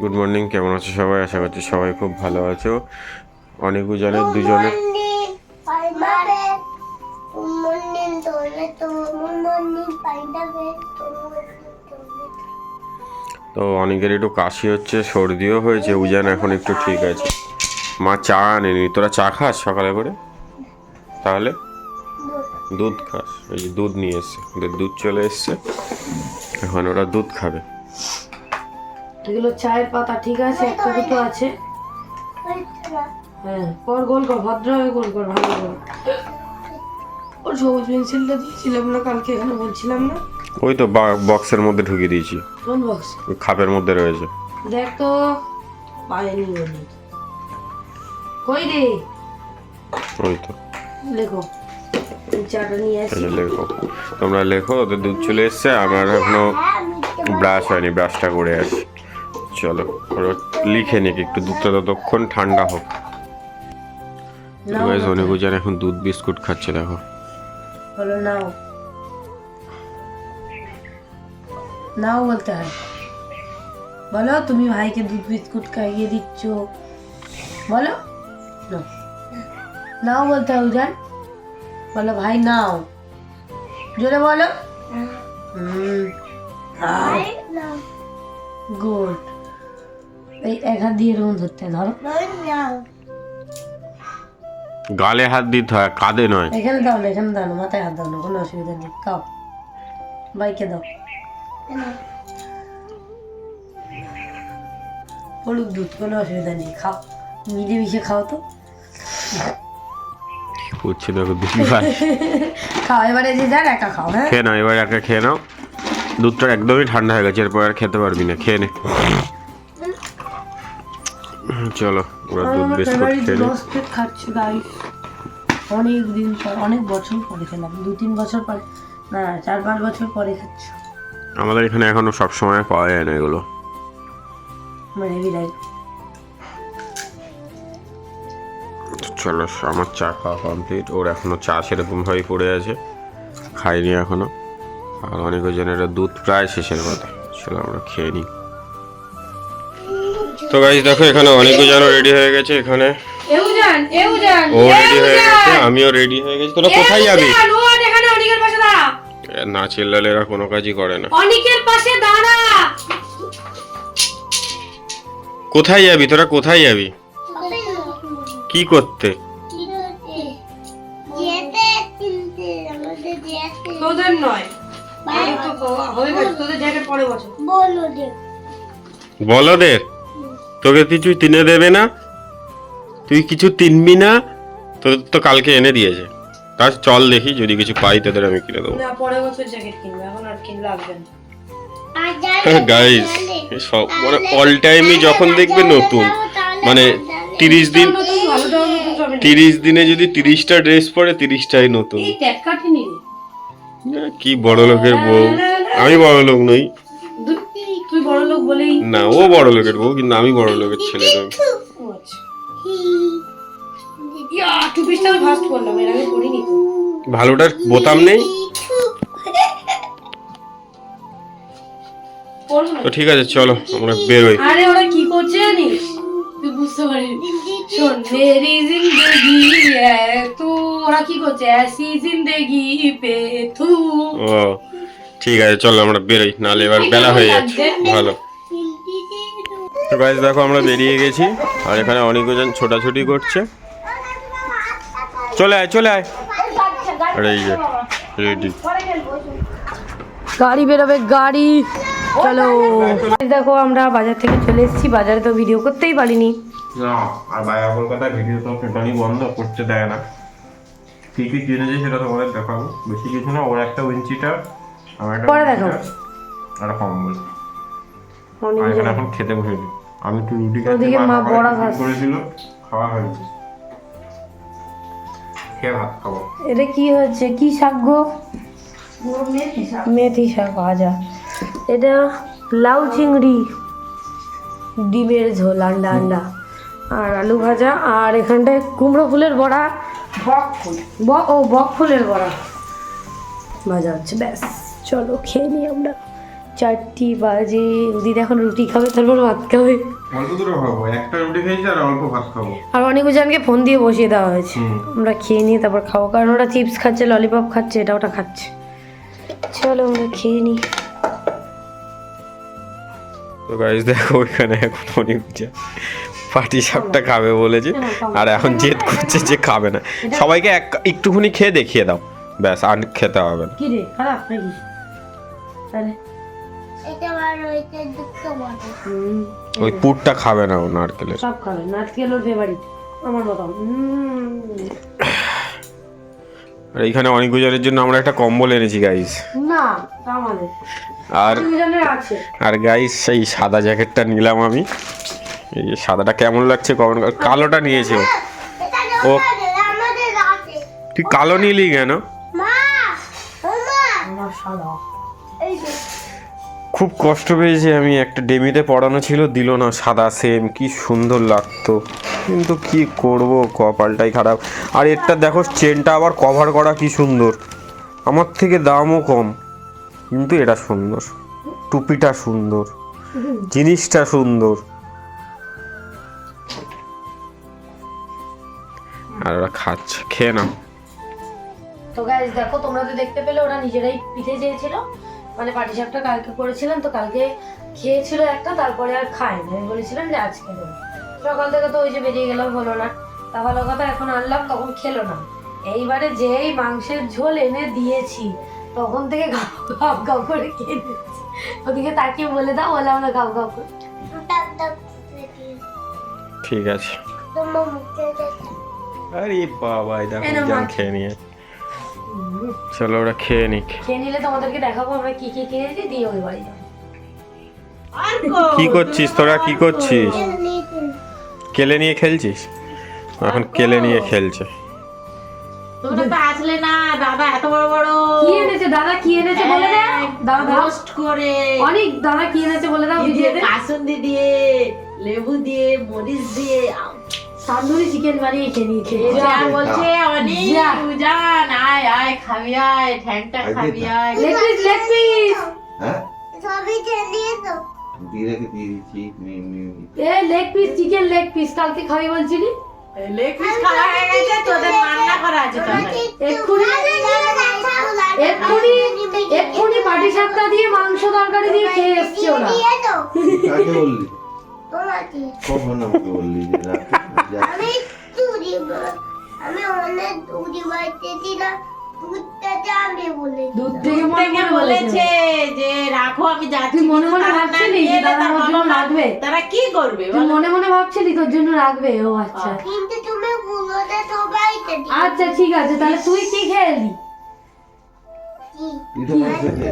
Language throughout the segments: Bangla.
গুড মর্নিং, কেমন আছো সবাই? আশা করছি সবাই খুব ভালো আছো। অনেক দুজনের তো অনেকের একটু কাশি হচ্ছে, সর্দিও হয়েছে। উজান এখন একটু ঠিক আছে। মা চা আনেনি। তোরা চা খাস সকালে করে? তাহলে দুধ খাস? এই যে দুধ নিয়ে এসছে, ওদের দুধ চলে এসছে, এখন ওরা দুধ খাবে। এগুলো চায়ের পাতা, ঠিক আছে? একটা দুটো আছে। হ্যাঁ, কর গোল কর, ভদ্রভাবে গোল কর, ভালো করে। ওর সবুজ পেন্সিলটা দিয়েছিলাম না কালকে, এখানে বলছিলাম না? ওই তো বক্সের মধ্যে ঢুকিয়ে দিয়েছি। কোন বক্স? ওই খাপের মধ্যে রয়েছে। দেখ তো, পায়নি বলি। কই রে? ওই তো লেখো, চাটা নিয়ে আসি। লেখো, তোমরা লেখো। ওদের দুধ চলে এসছে, আমার এখনো ব্রাশ হয়নি, ব্রাশটা করে আসি। চলো লিখে নিক একটু, দুধটা ততক্ষণ ঠান্ডা হোক। অনেক উজান এখন দুধ বিস্কুট খাচ্ছে, দেখো। বলো নাও, নাও বলতে হয়। বলো, তুমি ভাইকে দুধ বিস্কুট খাইয়ে দিচ্ছ, বলো। নাও বলতে হয় উজান, বলো ভাই নাও, জোরে বলো। গুড। এই এক হাত দিয়ে এরকম ধরতে, ধরো। গালে হাত দিতে হয়, কাঁধে নয়। এখানে দাও না, এখানে দাও না, মাথায় হাত দাও না, কোনো অসুবিধা নেই। খাও, ভাইকে দাও। পড়ুক দুধ, কোনো অসুবিধা নেই, খাও, মিলে মিশে খাও তো। করছে দেখো দিদি ভাই। খাও এবারে, যে যার একা খাও। হ্যাঁ, খেয়ে নাও, এবার একা খেয়ে নাও। দুধটা একদমই ঠান্ডা হয়ে গেছে, এরপর আর খেতে পারবি না। খেয়ে নে, চলো ওরা দুধ বিস্কুট খেয়ে নে। খাচ্ছি গাইস, অনেক দিন পর, অনেক বছর পরে খেলাম, 2-3 বছর পরে না, 4-5 বছর পরে খাচ্ছি। আমাদের এখানে এখনো সব সময় পাওয়া যায় না এগুলো। মানে বিরাট। চলো, আমার চা খাওয়া কমপ্লিট। ওর এখনো চা সেরকম ভাবেই পড়ে আছে, খাইনি এখনো। আর অনেক জনের দুধ প্রায় শেষের কথা। চলো আমরা খেয়ে নিই। তো গাইস দেখো, এখানে অনেক জন রেডি হয়ে গেছে। এখানে ও রেডি হয়ে গেছে, আমিও রেডি হয়ে গেছি। তোরা কোথায় যাবি? না চিল্লালে এরা কোনো কাজই করে না। অনিকের পাশে দাঁড়া। কোথায় যাবি তোরা? কোথায় যাবি? কি করতে? তোদের নয়, তোদের জ্যাকেট পরে বসো। বলদের তোকে কিছু কিনে দেবে না? তুই কিছু তিনবি না? তোদের তো কালকে এনে দিয়েছে। তার চল দেখি, যদি কিছু পাই তোদের আমি কিনে দেবো। না, পরের বছর জ্যাকেট কিনবে, এখন আর কিনলে লাগবে না। গাইস সব মানে অল টাইমই যখন দেখবে নতুন, মানে 30 দিনে যদি 30টা ড্রেস পরে 30টাই নতুন। কি বড় লোকের বউ? আমি বড় লোক নই। তুই বড় লোক বলেই না, ও বড় লোকের বউ, কিন্তু আমি বড় লোকের ছেলে নই। ভালোটার বোতাম নেই তো। ঠিক আছে চলো আমরা বেরোই। আরে ওরা কি করছে জানিস? তুই বুঝতে পারিনি। শোন, মেরি জিন্দেগি তু, ওরা কি করছে? ऐसी जिंदगी पे तू। ও ঠিক আছে, চলো আমরা বেরোই, নাহলে এবার বেলা হয়ে যাচ্ছে। ভালো। তো গাইস দেখো, আমরা বেরিয়ে গেছি। আর এখানে অনেকজন ছোটাছুটি করছে। চলে আয়, চলে আয়। আরে এই যে রেডি, গাড়ি বেরোবে, গাড়ি। চলো, দেখো আমরা বাজার থেকে চলে এসেছি। বাজারে তো ভিডিও করতেই পারিনি। আর বাইরে কলকাতায় ভিডিও তো টোটালি বন্ধ করতে দেয় না। কি কি কিনেছে সেটা তোমাদের দেখাবো। বেশি কিছু না, ওর একটা উইঞ্চিটা, আমার একটা পরে দেখাবো। আর কম্বল। আর এখানে এখন খেতে বসেছি। আমি একটু রুটি ওদিকে মা বড়া করেছিল, খাওয়া হয়েছে। খেয়ে ভাত খাবো। এটা কি হচ্ছে? কি শাক গো? মেথি শাক ভাজা। এটা লাউ চিংড়ি, ডিমের ঝোল, আন্ডা আর আলু ভাজা। আর এখানটায় কুমড়ো ফুলের বড়া, বক ফুলের বড়া ভাজা হচ্ছে। ব্যাস, চলো খেয়ে নিই আমরা। 4টি বাজে। দিদি এখন রুটি খাবে, তারপর ভাত খাবে। অল্প দুটো খাবো, একটা রুটি খেয়েছি আর অল্প ভাত খাবো। আর অনেক জনকে ফোন দিয়ে বসিয়ে দেওয়া হয়েছে, আমরা খেয়ে নিয়ে তারপর খাবো, কারণ ওরা চিপস খাচ্ছে, ললিপপ খাচ্ছে, এটা ওটা খাচ্ছে। চলো আমরা খেয়ে নিই। তো গাইস দেখো ওইখানে এখন অনেক পাটি সাপটা খাবে বলেছে, আর এখন জেদ করছে যে খাবে না। সবাইকে একটুখানি খেয়ে দেখিয়ে দাও, ব্যাস আর খেতে হবে না। কি রে, খারাপ নাকি? তাহলে ওই পুরটা খাবে না ও, নারকেলের সব খাবে, নারকেল ওর ফেভারিট, আমার মতো। আর এইখানে অনেক গুজরের জন্য আমরা একটা কম্বল এনেছি গাইস। না আমাদের আর দুজনের আছে। আর গাইস সেই সাদা জ্যাকেটটা নিলাম আমি। এই যে সাদাটা কেমন লাগছে কমেন্ট কর। কালোটা নিয়েছে ও। তুই কালো নিলি কেন? আমার সাদা। খুব কষ্ট পেয়েছি আমি, একটা ডেমিতে পড়ানো ছিল, দিল না সাদা সেম, কি সুন্দর লাগতো, কিন্তু কি করব, কপালটাই খারাপ। আর এরটা দেখো চেনটা আবার কভার করা, কি সুন্দর, আমার থেকে দামও কম, কিন্তু এটা সুন্দর, টুপিটা সুন্দর, জিনিসটা সুন্দর। আর ওরা খাচ্ছে, খেয়ে নাও। তো গাইস দেখো, তোমরা তো দেখতে পেলে ওরা নিজেরাই পিঠে চেয়েছিল, মানে পাটিসাপটা কালকে করেছিলাম, তো কালকে খেয়েছিল একটা, তারপরে আর খায়নি। আমি বলেছিলাম যে আজকে দেবো। সকাল থেকে তো ওই যে বেরিয়ে গেলাম, হলো না। তা ভালো কথা, এখন আনলাম তখন খেলো না। এইবারে যেই মাংসের ঝোল এনে দিয়েছি, তখন থেকে গাপ গাপ করে খেয়ে দিচ্ছি। ওদিকে তাকিয়ে বলে দাও, বলে আমরা গাপ গাপ করে। ঠিক আছে। আরে বাবা, দেখো খেয়ে নিয়ে, চলো ওরা খেয়ে নিক। খেয়ে নিলে তোমাদেরকে দেখাবো আমরা কি কি খেয়েছি, দিয়ে ওই বাড়ি যাবো। কি করছিস তোরা, কি করছিস? কেলে নিয়ে খেলছিস? এখন কেলে নিয়ে খেলছে। তোমরা তো আসলে না, দাদা এত বড় বড় কি এনেছে, দাদা কি এনেছে বলে দাও। দাদা রোস্ট করে অনেক, দাদা কি এনেছে বলে দাও ভিডিওতে। কাসুন্দি দিয়ে, লেবু দিয়ে, মরিচ দিয়ে তান্দুরি চিকেন বানিয়ে খেয়ে নিয়েছে। আর বলছে অনেক উজান, আয় আয় খাবি, আয় ঠ্যাংটা খাবি, আয় লেগ পিস, লেগ পিস। হ্যাঁ সবই দিয়ে তো দিয়ে দিয়েছি এ leg piece, chicken leg piece কালকে খাবি বলছিলি। লেগ পিস খাওয়া হয়ে গেছে, তোদের রান্না করা আছে তাহলে। এক্ষুনি পাটিসাপটা দিয়ে মাংস তরকারি দিয়ে খেয়ে এসছে ওরা। কাকে বললি? তোমাকে কখন আমাকে বললি যে আমি চুরি আমি অনেক চুরি বাড়তে ছিলাম, দুধটা যাবে বলে দুধ থেকে মনে থেকে বলেছে যে রাখো, আমি যাচ্ছি। তুই মনে মনে ভাবছিলি যে দাদা আমার জন্য রাখবে? তারা কি করবে তুই মনে মনে ভাবছিলি তোর জন্য রাখবে? ও আচ্ছা, কিন্তু তুমি বুলোটা সবাইকে দিও। আচ্ছা ঠিক আছে, তাহলে তুই কি খেলি? তুই তো বলছিস যে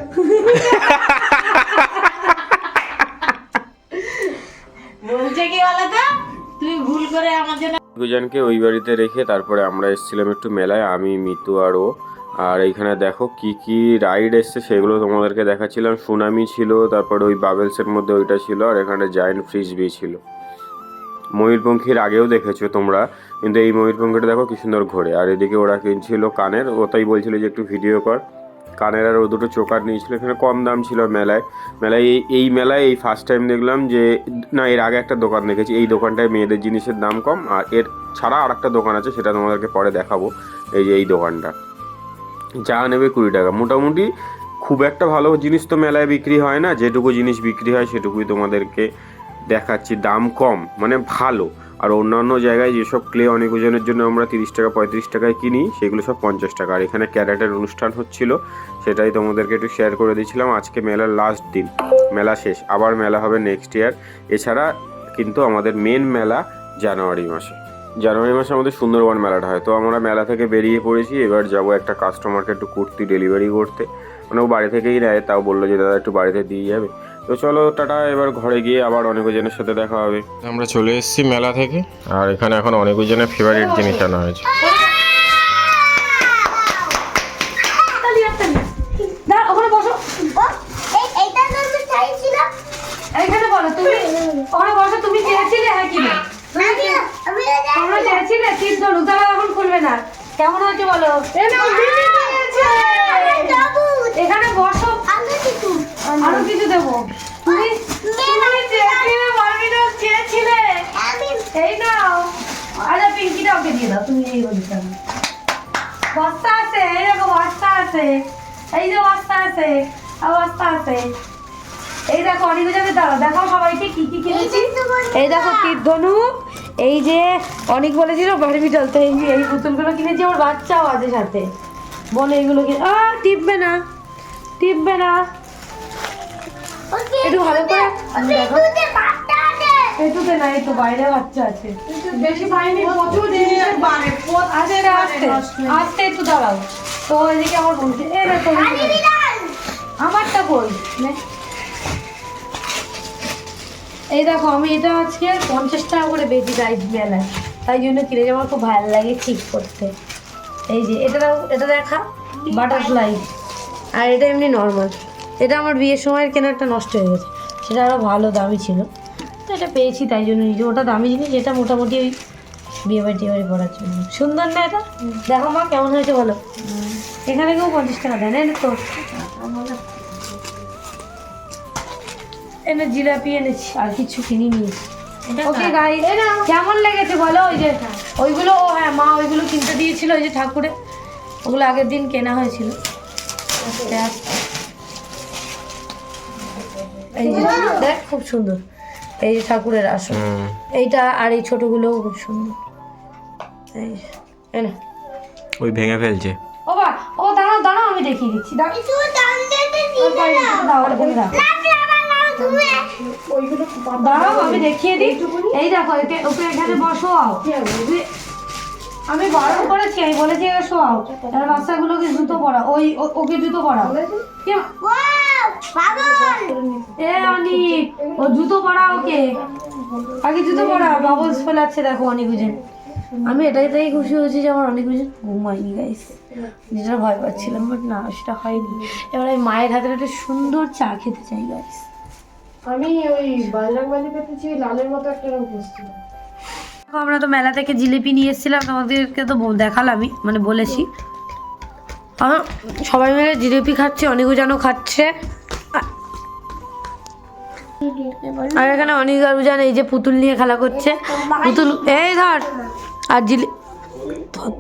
বলছে কি বলতো, তুমি ভুল করে আমার জন্য। গুজানকে ওই বাড়িতে রেখে তারপরে আমরা এসেছিলাম একটু মেলায়, আমি, মিতু আর ও। আর এইখানে দেখো কি কি রাইড এসছে সেগুলো তোমাদেরকে দেখাচ্ছিলাম। সুনামি ছিল, তারপরে ওই বাবেলসের মধ্যে ওইটা ছিল, আর এখানে জায়ান্ট ফ্রিসবি ছিল। ময়ূরপঙ্খীর আগেও দেখেছো তোমরা, কিন্তু এই ময়ূরপঙ্খীটা দেখো কি সুন্দর ঘোরে। আর এদিকে ওরা কিনছিল কানের, ওটাই বলছিল যে একটু ভিডিও কর। কানের আর ও দুটো চোকার নিয়েছিল, এখানে কম দাম ছিল মেলায়। এই মেলায় এই ফার্স্ট টাইম দেখলাম যে, না এর আগে একটা দোকান দেখেছি, এই দোকানটায় মেয়েদের জিনিসের দাম কম। আর এর ছাড়া আর একটা দোকান আছে, সেটা তোমাদেরকে পরে দেখাবো। এই যে এই দোকানটা যা নেবে 20 টাকা, মোটামুটি খুব একটা ভালো জিনিস তো মেলায় বিক্রি হয় না, যেটুকু জিনিস বিক্রি হয় সেটুকুই তোমাদেরকে দেখাচ্ছি। দাম কম মানে ভালো। আর অন্যান্য জায়গায় যেসব ক্লে অনেক ওজনের জন্য আমরা 30 টাকা 35 টাকায় কিনি, সেগুলো সব 50 টাকা। আর এখানে ক্যারেটের অনুষ্ঠান হচ্ছিল, সেটাই তোমাদেরকে একটু শেয়ার করে দিয়েছিলাম। আজকে মেলার লাস্ট দিন, মেলা শেষ, আবার মেলা হবে নেক্সট ইয়ার। এছাড়া কিন্তু আমাদের মেন মেলা জানুয়ারি মাসে আমাদের সুন্দরবন মেলাটা হয়। তো আমরা মেলা থেকে বেরিয়ে পড়েছি, এবার যাব একটা কাস্টমারকে একটু কুর্তি ডেলিভারি করতে, মানে ও বাড়ি থেকেই নেয়, তাও বললো যে দাদা একটু বাড়িতে দিয়ে যাবে। তো চলো টাটা, এবার ঘরে গিয়ে আবার অনেকজনের সাথে দেখা হবে। আমরা চলে এসেছি মেলা থেকে, আর এখানে এখন অনেকজনের ফেভারিট জিনিস আনা হয়েছে। ওখানে বসো, এইটা তো আমি চাইছিলাম। এইখানে বলো তুমি, ওখানে বসো। তুমি চেয়েছিলে হ্যাঁ কি না? আমি তোমরা চেয়েছিলে তিন ধরুন, তারা এখন খুলবে না। কেমন হয়েছে বলো? এখানে বসো, আগে কিছু আরো কিছু দেবো। তুমি এই বলতে হবে। বস্তা আছে, এই দেখো বস্তা আছে, এই যে বস্তা আছে, আর বস্তা আছে। এই দেখো অনেক যাবে, দাঁড়াও দেখাও সবাইকে কি কি কিনেছি। এই দেখো তীর ধনুক, এই যে অনেক বলেছিল বারবি চলতে, এই পুতুলগুলো কিনেছি, আমার বাচ্চাও আছে সাথে। বলে এইগুলো কিনে টিপবে না, টিপবে না, একটু ভালো করে দেখো। এটুতে না, এই তো বাইরে বাচ্চা আছে, বেশি পাইনি, প্রচুর জিনিসের বাড়ে। আস্তে আস্তে আস্তে একটু দাঁড়াও। তো এদিকে আমার বলছে এ দেখো আমারটা কই নে। এই দেখো আমি এটা আজকে 50 টাকা করে বেশি গাইড মেলায়, তাই জন্য কিনে আমার খুব ভালো লাগে ঠিক করতে। এই যে এটা দেখা বাটারফ্লাই, আর এটা এমনি নর্মাল। এটা আমার বিয়ের সময়ের কেনারটা নষ্ট হয়ে গেছে, সেটা আরও ভালো দামি ছিল, তো এটা পেয়েছি তাই জন্য নিজে। ওটা দামি জিনিস, এটা মোটামুটি ওই বিয়ে বাড়ি টিয়ে বাড়ি পড়ার জন্য। সুন্দর না এটা? দেখো মা কেমন হয়েছে বলো। এখানে কেউ 50 টাকা দেয় না তো। এনে জিলাপি এনেছি, আর কিছু কিনি নিয়েছি। ওকে গাইস, কেমন লেগেছে বলো? ওই যে ওইগুলো, ও হ্যাঁ মা ওইগুলো কিনতে দিয়েছিল, ওই যে ঠাকুরে, ওগুলো আগের দিন কেনা হয়েছিল। এই যে দেখ খুব সুন্দর, এই যে ঠাকুরের আসন এইটা, আর এই ছোটগুলোও খুব সুন্দর। এই যে, এই না ওই ভেঙে ফেলছে। ও বা ও দাঁড়াও দাঁড়াও আমি দেখিয়ে দিচ্ছি। দাও দাঁড়াও আমি দেখিয়ে দিই। এই দেখো ওকে এখানে বসোয়াও। আমি বারণ করেছি, আমি বলেছি এখানে শোয়াও, আর বাচ্চাগুলোকে জুতো পরাও, ওকে জুতো পরাও। এ অনিক, ও জুতো পরাও, ওকে আগে জুতো পরাও। বাবলস ফেলাচ্ছে দেখো অনেক বুঝেন। আমি এটাই খুশি হয়েছি যে আমার অনেক বুঝেন ঘুমাইনি গাইস, যেটা ভয় পাচ্ছিলাম, বাট না সেটা হয়নি। এবার আমি মায়ের হাতের একটা সুন্দর চা খেতে চাই গাইস। আমি ওই বাজরাংবালি পেতেছি, লালের মতো একটা রঙ খুঁজছিলাম। আমরা তো মেলা থেকে জিলিপি নিয়ে এসেছিলাম, তোমাদেরকে তো দেখালামই, মানে বলেছি। সবাই মিলে জিলিপি খাচ্ছে, অনেকও যেন খাচ্ছে। আর এখানে অনেক আর উজান এই যে পুতুল নিয়ে খেলা করছে। পুতুল এই ধর, আর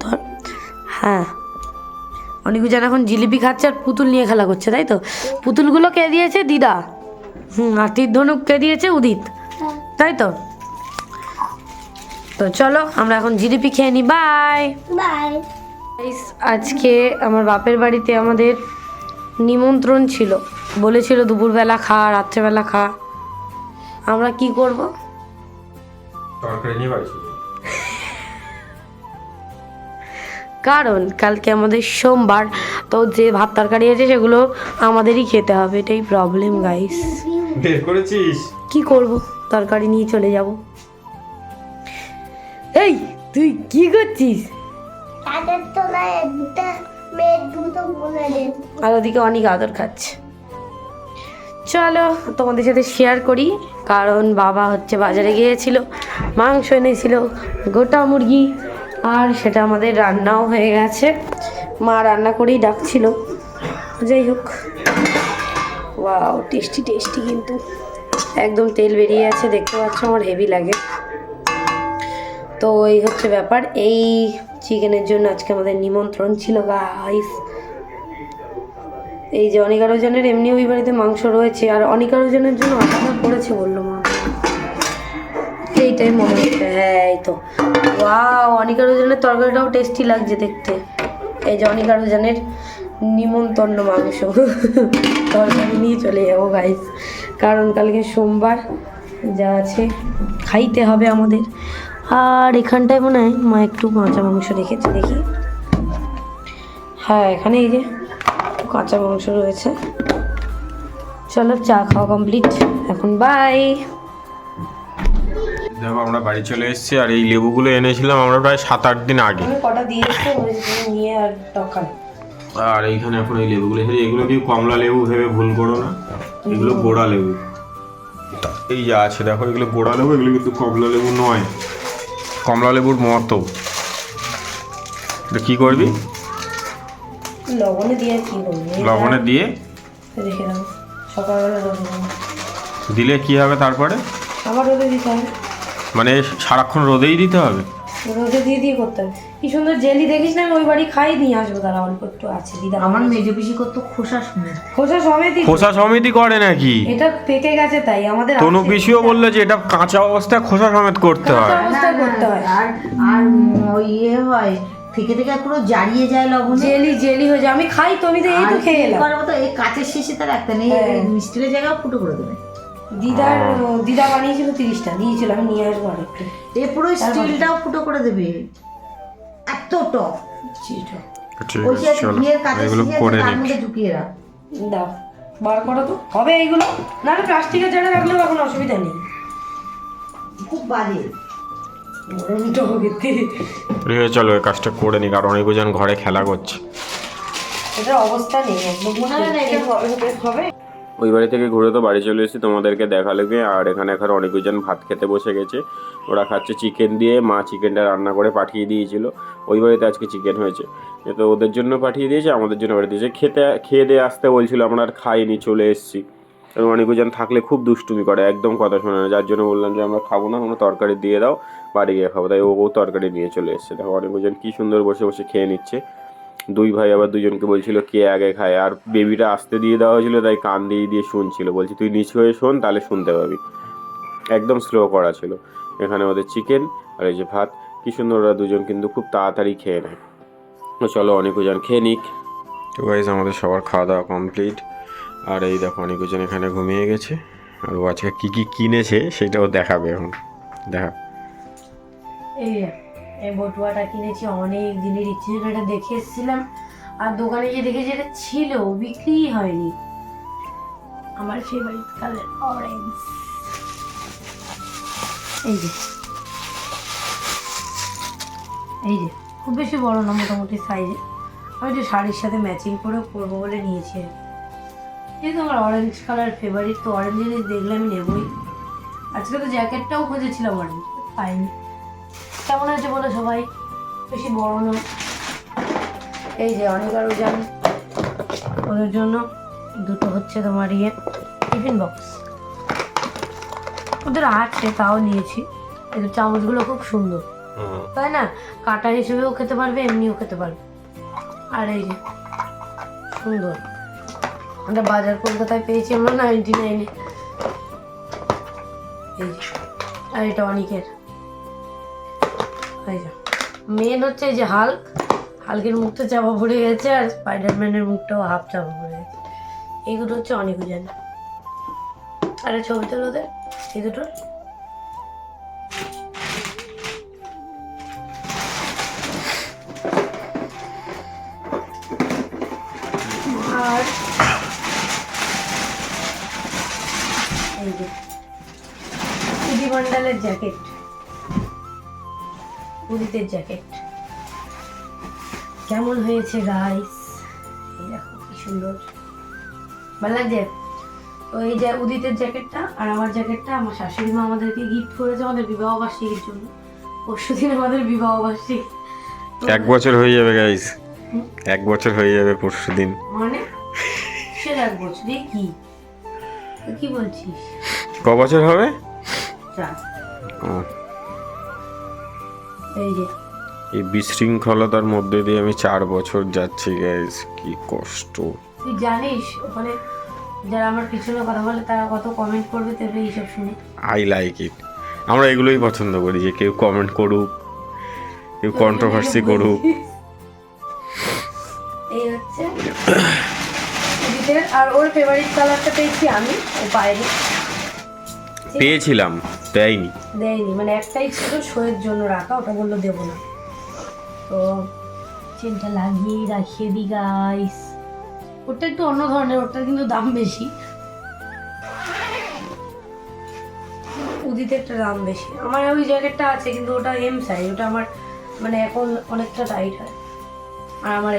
ধর হ্যাঁ, অনেক উজান এখন জিলিপি খাচ্ছে আর পুতুল নিয়ে খেলা করছে, তাই তো? পুতুলগুলো কে দিয়েছে? দিদা। আর তীর ধনুক কে দিয়েছে? উদিত, তাই তো? তো চলো আমরা এখন জিলিপি খেয়ে নিই, বাই। আজকে আমার বাপের বাড়িতে আমাদের নিমন্ত্রণ ছিল, বলেছিল দুপুরবেলা খা, রাত্রেবেলা খা। আমরা কি করব? কারণ কালকে আমাদের সোমবার, তো যে ভাত তরকারি আছে সেগুলো আমাদেরই খেতে হবে, এটাই প্রবলেম গাইস। বের করেছিস? কি করব, তরকারি নিয়ে চলে যাব। এই তুই কি করছিস? আর ওদিকে অনেক আদর খাচ্ছে। চলো তোমাদের সাথে শেয়ার করি, কারণ বাবা হচ্ছে বাজারে গিয়েছিল, মাংস এনেছিল গোটা মুরগি, আর সেটা আমাদের রান্নাও হয়ে গেছে। মা রান্না করেই ডাকছিল। যাই হোক, ওয়াও টেস্টি টেস্টি, কিন্তু একদম তেল বেরিয়ে আছে, দেখতে পাচ্ছ, আমার হেভি লাগে। তো এই হচ্ছে ব্যাপার, এই চিকেনের জন্য আজকে আমাদের নিমন্ত্রণ ছিল গাইস। এই যে অনেক আরো জনের এমনি ওই বাড়িতে মাংস রয়েছে, আর অনেক আরো জনের জন্য আলাদা করেছে বললো মা, এইটাই মনে হচ্ছে। হ্যাঁ এই তো, ওয়াও অনেক আরো জনের তরকারিটাও টেস্টি লাগছে দেখতে। এই যে অনেক আরো জনের নিমন্ত্রণ মাংস তরকারি নিয়ে চলে যাবো গাইস, কারণ কালকে সোমবার যা আছে খাইতে হবে আমাদের। আর এখানটায় মনে হয় মা একটু কাঁচা মাংস রেখেছে, দেখি। হ্যাঁ এখানে এই যে কাঁচা মাংস রয়েছে। চলো চা খাওয়া কমপ্লিট, এখন বাই। দেখো আমরা বাড়ি চলে এসেছি, আর এই লেবুগুলো এনেছিলাম আমরা প্রায় 7-8 দিন আগে। আমি কটা দিয়েছি নিয়ে আর দরকার। আর এইখানে এখন এই লেবুগুলো, এগুলো কি কমলা লেবু ভেবে ভুল করো না, এগুলো গোড়া লেবু। এই যা আছে দেখো, এগুলো গোড়া লেবু, এগুলো কিন্তু কমলা লেবু নয়, কমলা লেবুর মতো। এটা কি করবি? লবণে দিয়ে কি করবি? লবণে দিয়ে রেখে দাও, সকালবেলা রোদে দেবো। দিলে কি হবে তারপরে? আবার রোদে দিতে হবে, মানে সারাক্ষণ রোদেই দিতে হবে? রোদে দিয়ে করতে হবে। কি সুন্দর জেলি দেখিস না, আমি ওই বাড়ি খাই নিয়ে আসবো, তারা অল্প একটু আছে দিদা। আমার মেজো পিসি করতো খোসা শুনে। খোসা সমেতই, খোসা সমিতি করে নাকি? এটা পেকে গেছে তাই আমাদের তনু আছে। পিসিও বললো যে এটা কাঁচা অবস্থায় খোসা সমেত করতে হয়। কাঁচা অবস্থায় করতে হয়। আর আর ওই ইয়ে হয় থেকে থেকে পুরো জারিয়ে যায় লবণ। জেলি জেলি হয়ে যায়, আমি খাই তো, আমি তো এই তো খেয়ে এলাম। মতো এই কাঁচের শেষে তার একটা নেই, মিষ্টির জায়গায় ফুটো করে দেবে। দিদা বানিয়েছিল 30টা দিয়েছিল, আমি নিয়ে আসবো আরেকটু। এ পুরো স্টিলটাও ফুটো করে দেবে, এত টক। ঠিক ওই যে আছে চলো ঘিয়ের কাঁচের এগুলো শেষে করে তার নিই। মধ্যে ঢুকিয়ে রাখ। দাও বার করো তো, হবে এইগুলো, না প্লাস্টিকের জায়গায় রাখলেও এখন অসুবিধা নেই। খুব বাজে। ঠিক আছে চলো এই কাজটা করে নিই, কারণ অনেকজন ঘরে খেলা করছে। এটার অবস্থা নেই একদম, না এটা হবে। ওই বাড়ি থেকে ঘুরে তো বাড়ি চলে এসেছি, তোমাদেরকে দেখালোকে। আর এখানে অনেকজন ভাত খেতে বসে গেছে, ওরা খাচ্ছে চিকেন দিয়ে। মা চিকেনটা রান্না করে পাঠিয়ে দিয়েছিল, ওই বাড়িতে আজকে চিকেন হয়েছে, তো ওদের জন্য পাঠিয়ে দিয়েছে, আমাদের জন্য পাঠিয়ে দিয়েছে। খেয়ে দিয়ে আসতে বলছিল, আমরা আর খাইনি, চলে এসেছি। এবং অনেকজন থাকলে খুব দুষ্টুমি করে, একদম কথা শোনে না, যার জন্য বললাম যে আমরা খাবো না, তোমরা তরকারি দিয়ে দাও, বাড়ি গিয়ে খাবো। তাই ও তরকারি নিয়ে চলে এসেছে। দেখো অনেকজন কী সুন্দর বসে বসে খেয়ে নিচ্ছে। দুই ভাই আবার দুজনকে বলছিল কে আগে খায়, আর বেবিটা আসতে দিয়ে দেওয়া হয়েছিল, তাই কান দিয়ে দিয়ে শুনছিল। বলছি তুই নিচু হয়ে শোন, তাহলে শুনতে পাবি। একদম স্লো করা ছিল। এখানে ওদের চিকেন আর এই যে ভাত, কি সুন্দর, ওরা দুজন কিন্তু খুব তাড়াতাড়ি খেয়ে নেয়। তো চলো অনেকজন খেয়ে নিক। তো গাইস আমাদের সবার খাওয়া দাওয়া কমপ্লিট। আর এই দেখো অনেকজন এখানে ঘুমিয়ে গেছে, আর ও আজকে কী কী কিনেছে সেটাও দেখাবে এখন। দেখা এই বটুয়াটা কিনেছি, অনেক দিনের ইচ্ছে ছিল, এটা দেখে এসেছিলাম, আর দোকানে গিয়ে দেখেছি এটা ছিল, বিক্রিই হয়নি। আমার ফেভারিট কালার অরেঞ্জ। এই যে খুব বেশি বড় না, মোটামুটি সাইজে। আমি যে শাড়ির সাথে ম্যাচিং করে করবো বলে নিয়েছি। যেহেতু আমার অরেঞ্জ কালার ফেভারিট, তো অরেঞ্জ জিনিস দেখলে আমি নেবই। আজকে তো জ্যাকেটটাও খুঁজেছিলাম অরেঞ্জ, পাইনি। কেমন আছে বলো সবাই? বেশি বড় না। এই যে অনেক আরও জান, ওদের জন্য দুটো হচ্ছে তোমার টিফিন বক্স। ওদের আছে তাও নিয়েছি। এদের চামচগুলো খুব সুন্দর, তাই না? কাটা হিসেবেও খেতে পারবে, এমনিও খেতে পারবে। আর এই যে সুন্দর, আমরা বাজার কলকাতায় পেয়েছি আমরা 99-এ। এই যে, আর এটা অনেকের। মেন হচ্ছে এই যে হাল্কের মুখটা চাপা পড়ে গেছে, আর স্পাইডারম্যানের মুখটাও হাফ চাপা পড়ে গেছে। এই দুটো হচ্ছে অনেক জানে। আরে ছবি তোলো ওদের এই দুটো। আর এই যে উদি মন্ডলের জ্যাকেট, উদিতের জ্যাকেট কেমন হয়েছে গাইস? এই দেখো কি সুন্দর, ভালো লাগছে। তো এই যে উদিতের জ্যাকেটটা আর আমার জ্যাকেটটা আমার শাশুড়ি মা আমাদেরকে গিফট করেছে আমাদের বিবাহ বার্ষিকীর জন্য। পরশুদিন আমাদের বিবাহ বার্ষিকী। 1 বছর হয়ে যাবে গাইস, 1 বছর হয়ে যাবে পরশুদিন। মানে সে 1 বছর কি বলছিস? ক বছর হবে? 4। এই যে এই বিশৃঙ্খলতার মধ্যে দিয়ে আমি 4 বছর যাচ্ছি গাইস, কি কষ্ট। তুই জানিস ওখানে যারা আমার পিছনে কথা বলে তারা কত কমেন্ট করবে তবে এইসব শুনে? I like it. আমরা এগুলোই পছন্দ করি, যে কেউ কমেন্ট করুক, কেউ কন্ট্রোভার্সি করুক। এই হচ্ছে আর ওর ফেভারিট কালারটা পেয়েছি আমি, ও পায়নি। পেয়েছিলাম, দেয়নি। মানে একটাই ছিল শোয়ের জন্য রাখা, ওটা বললো দেবো না। তো চেনটা লাগিয়ে রাখিয়ে দিই গাইস। ওটা একটু অন্য ধরনের, ওটার কিন্তু দাম বেশি। উদিতেরটা দাম বেশি। আমার ওই জ্যাকেটটা আছে কিন্তু ওটা এম সাইজ, ওটা আমার মানে এখন অনেকটা টাইট হয়। আর আমার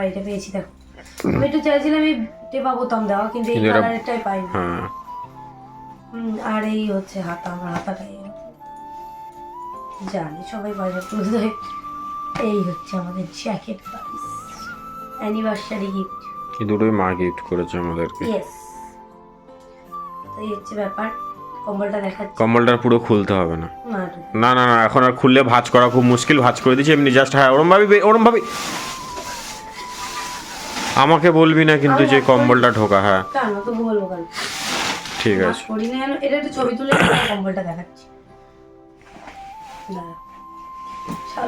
এটা পেয়েছি দেখো, আমি একটু চাইছিলাম এই টেপা বোতাম দেওয়া, কিন্তু এই কালারেরটাই পাইনি। আর এই হচ্ছে হাতা, আমার হাতাটাই জানি সবাই বাজার করে দেয়। এই হচ্ছে আমাদের জ্যাকেট গাইস, অ্যানিভার্সারি গিফট। এই দুটোই মা গিফট করেছে আমাদেরকে। ইয়েস, তো এই হচ্ছে ব্যাপার। কম্বলটা দেখাচ্ছি কম্বলটা পুরো খুলতে হবে না। না এটা না না না, এখন আর খুললে ভাঁজ করা খুব মুশকিল, ভাঁজ করে দিচ্ছি এমনি জাস্ট। হ্যাঁ ওরম ভাবি, ওরম ভাবি। আমাকে বলবি না কিন্তু যে কম্বলটা ঢোকা। হ্যাঁ কেন তো বলবো কেন, ঠিক মাছ আছে। করি না কেন? এটা একটু ছবি তুলে কম্বলটা দেখাচ্ছি। দাঁড়া,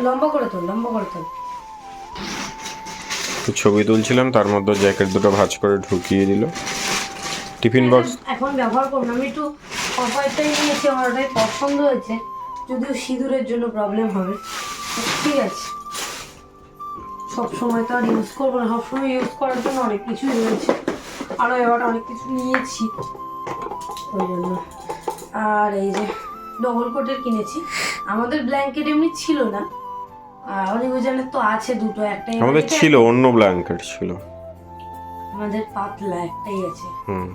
লম্বা করে তোল, লম্বা করে তোল। তো ছবি তুলছিলাম, তার মধ্যে জ্যাকেট দুটো ভাঁজ করে ঢুকিয়ে দিল। টিফিন বক্স এখন ব্যবহার করবো না, আমি একটু অফ হোয়াইটটাই নিয়েছি, আমার ওটাই পছন্দ হয়েছে, যদিও সিঁদুরের জন্য প্রবলেম হবে। ঠিক আছে, সব সময় তো আর ইউজ করবো না, সবসময় ইউজ করার জন্য অনেক কিছুই রয়েছে, আরও এবার অনেক কিছু নিয়েছি ওই জন্য। আর এই যে ডবল কোটের কিনেছি, আমাদের ব্ল্যাঙ্কেট এমনি ছিল না, আর অনেক ওজনের তো আছে দুটো, একটাই আমাদের ছিল, অন্য ব্ল্যাঙ্কেট ছিল। আমাদের পাতলা একটাই আছে। হুম,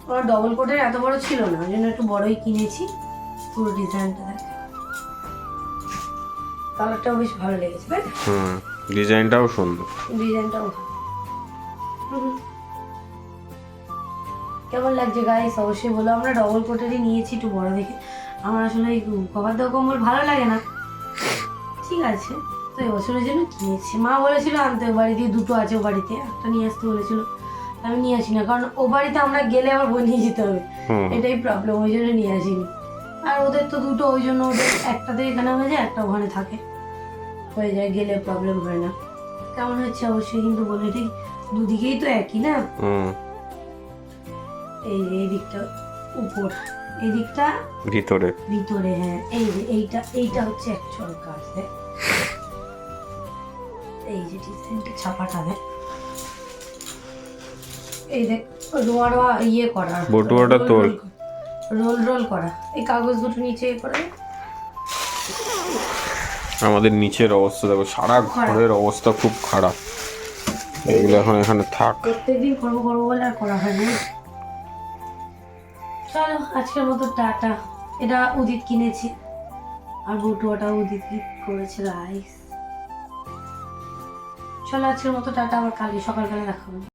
ওরা ডবল কোটের এত বড় ছিল না, ওই জন্য একটু বড়ই কিনেছি। পুরো ডিজাইনটা দেখ, কালারটাও বেশ ভালো লেগেছে, তাই না? হুম, ডিজাইনটাও সুন্দর। ডিজাইনটাও ভালো। হুম। কেমন লাগছে গাইস অবশ্যই বলো। আমরা ডবল কোটেরই নিয়েছি, একটু বড় দেখে। আমার আসলে এই কভার দেওয়া কম্বল ভালো লাগে না, ঠিক আছে, তো এবছরের জন্য কিনেছি। মা বলেছিল আনতে, ও বাড়ি দিয়ে দুটো আছে, ও বাড়িতে একটা নিয়ে আসতে বলেছিল, আমি নিয়ে আসি না, কারণ ও বাড়িতে আমরা গেলে আবার বই নিয়ে যেতে হবে, হুম, এটাই প্রবলেম, ওই জন্য নিয়ে আসিনি। আর ওদের তো দুটো, ওই জন্য ওদের একটাতে এখানে হয়ে যায়, একটা ওখানে থাকে, হয়ে যায়, গেলে প্রবলেম হয় না। কেমন হচ্ছে অবশ্যই কিন্তু বলে, ঠিক দুদিকেই তো একই না। হুম, এই যে এই দিকটা উপর, এই দিকটা ভিতরে। ভিতরে, হ্যাঁ এই যে এইটা হচ্ছে অ্যাকচুয়াল কাজ, দেখ এই যে ডিজাইনটা ছাপাটা দেখ, এই দেখ রোয়া রোয়া ইয়ে করা, বটুয়াটা তোল। রোল রোল করা, এই কাগজ দুটো নিচে এ করে। আমাদের নিচের অবস্থা দেখো, সারা ঘরের অবস্থা খুব খারাপ। এগুলো এখন এখানে থাক। প্রত্যেকদিন করবো করবো বলে আর করা হয় না। চলো আজকের মতো টাটা। এটা উদিত কিনেছি, আর বটুয়াটা উদিত করেছে রাইস। চলো আজকের মতো টাটা, আবার কালকে সকালবেলা দেখা হবে।